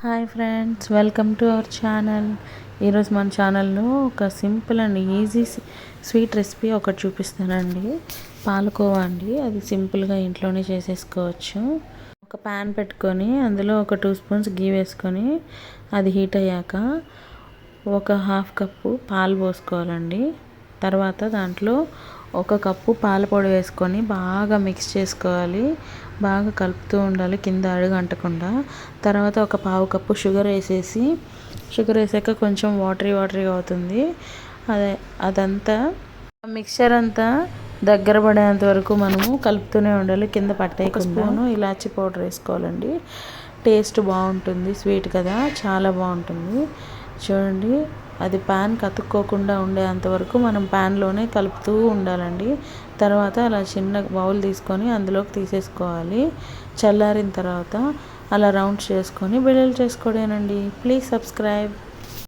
Hi friends, welcome to our channel. ఈరోజు మన ఛానల్లో ఒక simple and easy sweet recipe ఒకటి చూపిస్తానండి. పాలకోవా అండి. అది సింపుల్గా ఇంట్లోనే చేసేసుకోవచ్చు. ఒక ప్యాన్ పెట్టుకొని అందులో ఒక 2 స్పూన్స్ గీ వేసుకొని అది హీట్ అయ్యాక ఒక హాఫ్ కప్పు పాలు పోసుకోవాలండి. తర్వాత దాంట్లో ఒక కప్పు పాల పొడి వేసుకొని బాగా మిక్స్ చేసుకోవాలి. బాగా కలుపుతూ ఉండాలి కింద అడుగు అంటకుండా. తర్వాత ఒక పావు కప్పు షుగర్ వేసాక కొంచెం వాటరీగా అవుతుంది. అదంతా మిక్చర్ అంతా దగ్గర పడేంత వరకు మనము కలుపుతూనే ఉండాలి. కింద పట్టేయకుండా. ఒక స్పూను ఇలాచీ పౌడర్ వేసుకోవాలండి. టేస్ట్ బాగుంటుంది. స్వీట్ కదా, చాలా బాగుంటుంది. చూడండి, అది ప్యాన్ కతుక్కోకుండా ఉండేంతవరకు మనం ప్యాన్లోనే కలుపుతూ ఉండాలండి. తర్వాత అలా చిన్న బౌల్ తీసుకొని అందులోకి తీసేసుకోవాలి. చల్లారిన తర్వాత అలా రౌండ్స్ చేసుకొని బిళ్ళలు చేసుకోవడమేనండి. Please subscribe.